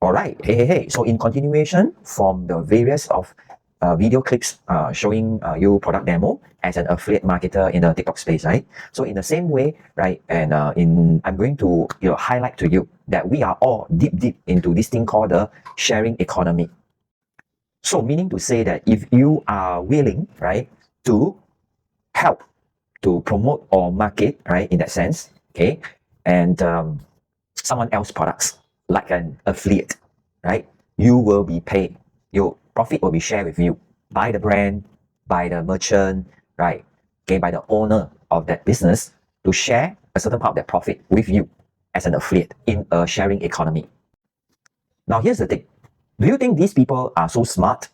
Alright, hey. So in continuation from the various of video clips showing you product demo as an affiliate marketer in the TikTok space, right? So in the same way, right, and I'm going to highlight to you that we are all deep into this thing called the sharing economy. So meaning to say that if you are willing, right, to help to promote or market, right, in that sense, okay, and someone else's products like an affiliate, right, you will be paid. Your profit will be shared with you by the brand, by the merchant, right, okay, by the owner of that business to share a certain part of that profit with you as an affiliate in a sharing economy. Now here's the thing. Do you think these people are so smart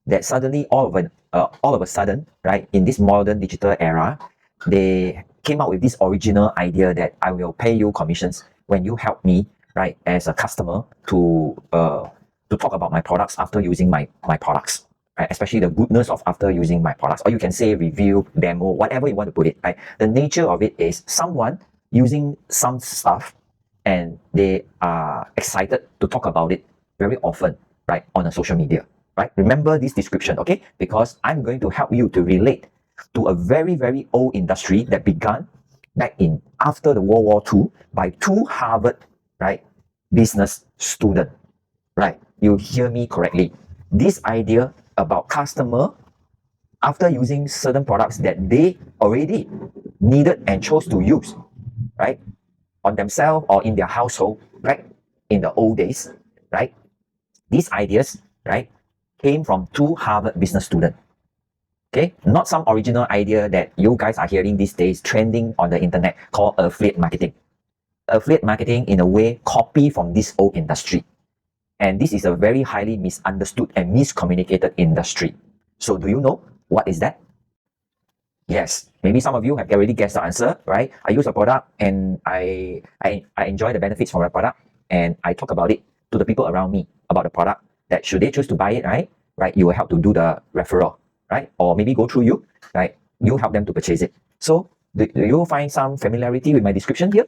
that suddenly all of a sudden, right, in this modern digital era, they came up with this original idea that I will pay you commissions when you help me, right, as a customer to talk about my products after using my products, right? Especially the goodness of after using my products, or you can say review, demo, whatever you want to put it, right? The nature of it is someone using some stuff and they are excited to talk about it very often, right, on a social media. Right? Remember this description, okay? Because I'm going to help you to relate to a very old industry that began back in after the World War II by two Harvard, right, business students, right? You hear me correctly. This idea about customer after using certain products that they already needed and chose to use, right, on themselves or in their household, right, in the old days, right? These ideas, right, came from two Harvard business students. Okay, not some original idea that you guys are hearing these days trending on the internet called affiliate marketing. Affiliate marketing, in a way, copy from this old industry. And this is a very highly misunderstood and miscommunicated industry. So do you know what is that? Yes, maybe some of you have already guessed the answer, right? I use a product and I enjoy the benefits from the product, and I talk about it to the people around me about the product, that should they choose to buy it, right, you will help to do the referral, right? Or maybe go through you, right? You help them to purchase it. So do you find some familiarity with my description here?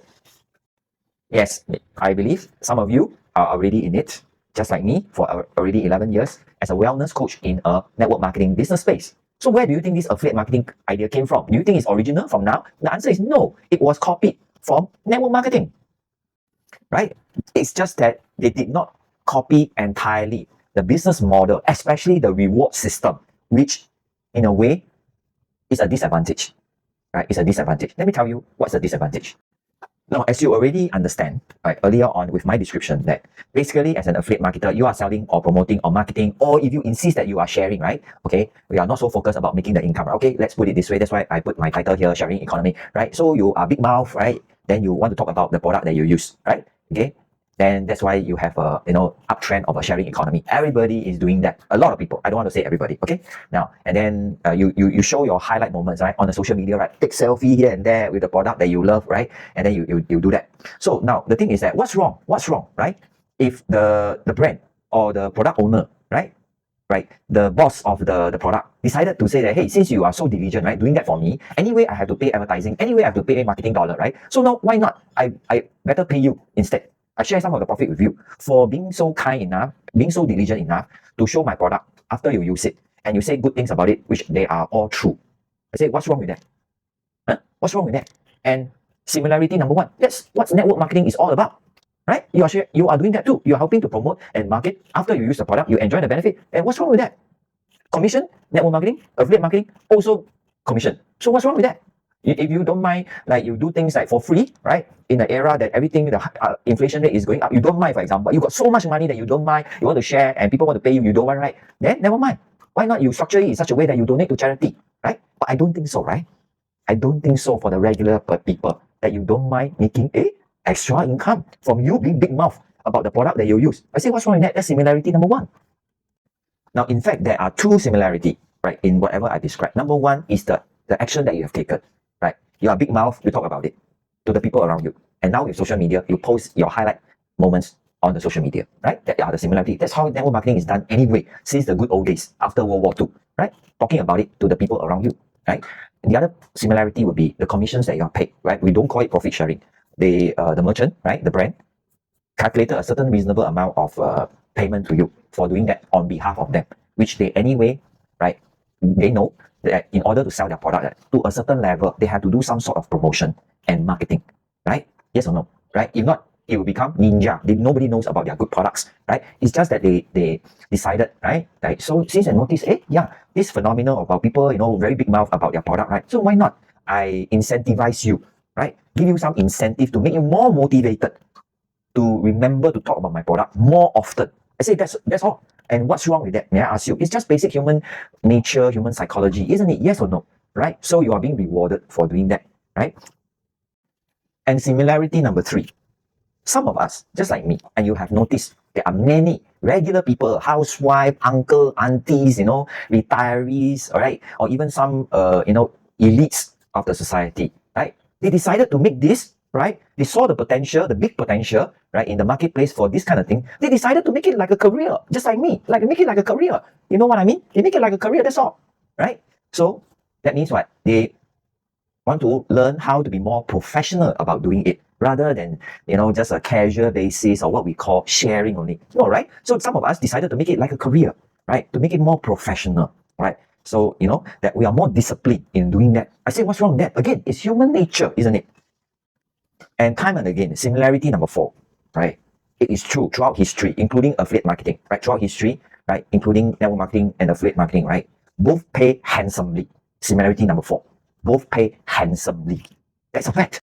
Yes, I believe some of you are already in it, just like me, for already 11 years as a wellness coach in a network marketing business space. So where do you think this affiliate marketing idea came from? Do you think it's original from now? The answer is no. It was copied from network marketing, right? It's just that they did not copy entirely the business model, especially the reward system, which in a way is a disadvantage, right? It's a disadvantage. Let me tell you what's the disadvantage. Now, as you already understand, right, earlier on with my description, that basically as an affiliate marketer, you are selling or promoting or marketing, or if you insist that you are sharing, right? Okay, we are not so focused about making the income, right? Okay, let's put it this way. That's why I put my title here, sharing economy, right? So you are big mouth, right? Then you want to talk about the product that you use, right? Okay, then that's why you have a uptrend of a sharing economy. Everybody is doing that. A lot of people. I don't want to say everybody. Okay. Now and then you show your highlight moments, right, on the social media, right? Take selfie here and there with the product that you love, right? And then you do that. So now the thing is that what's wrong? What's wrong, right? If the brand or the product owner, right, the boss of the product decided to say that, hey, since you are so diligent, right, doing that for me, anyway I have to pay advertising, anyway I have to pay a marketing dollar, right? So now why not? I better pay you instead. I share some of the profit with you for being so kind enough, being so diligent enough to show my product after you use it, and you say good things about it, which they are all true. I say, what's wrong with that? Huh? What's wrong with that? And similarity number one, that's what network marketing is all about, right? You are doing that too. You are helping to promote and market after you use the product, you enjoy the benefit. And what's wrong with that? Commission, network marketing, affiliate marketing, also commission. So what's wrong with that? If you don't mind, like you do things like for free, right? In the era that everything, the inflation rate is going up, you don't mind, for example, you got so much money that you don't mind, you want to share and people want to pay you, you don't want, right? Then never mind. Why not you structure it in such a way that you donate to charity, right? But I don't think so, right? I don't think so for the regular people, that you don't mind making a extra income from you being big mouth about the product that you use. I say, what's wrong with that? That's similarity number one. Now, in fact, there are two similarity, right, in whatever I described. Number one is the action that you have taken, right? You are big mouth, you talk about it to the people around you. And now with social media, you post your highlight moments on the social media, right? That are the similarity. That's how network marketing is done anyway, since the good old days after World War II, right? Talking about it to the people around you, right? And the other similarity would be the commissions that you are paid, right? We don't call it profit sharing. The merchant, right, the brand, calculated a certain reasonable amount of payment to you for doing that on behalf of them, which they anyway, right, they know that in order to sell their product to a certain level, they have to do some sort of promotion and marketing, right? Yes or no, right? If not, it will become ninja. Nobody knows about their good products, right? It's just that they decided, right? Like, so since I noticed, yeah, this phenomenon about people, very big mouth about their product, right? So why not I incentivize you, right? Give you some incentive to make you more motivated to remember to talk about my product more often. I say that's all. And what's wrong with that? May I ask you? It's just basic human nature, human psychology, isn't it? Yes or no? Right? So you are being rewarded for doing that, right? And similarity number 3. Some of us, just like me, and you have noticed, there are many regular people, housewife, uncle, aunties, retirees, all right, or even some, elites of the society, right? They decided to make this, right? They saw the potential, the big potential, right, in the marketplace for this kind of thing. They decided to make it like a career, just like me, like make it like a career. You know what I mean? They make it like a career, that's all, right? So that means what? They want to learn how to be more professional about doing it rather than just a casual basis or what we call sharing only. No, right? So some of us decided to make it like a career, right? To make it more professional, right? So that we are more disciplined in doing that. I say, what's wrong with that? Again, it's human nature, isn't it? And time and again, similarity number 4, right? It is true throughout history, including affiliate marketing, right? Throughout history, right? Including network marketing and affiliate marketing, right? Both pay handsomely. Similarity number 4. Both pay handsomely. That's a fact.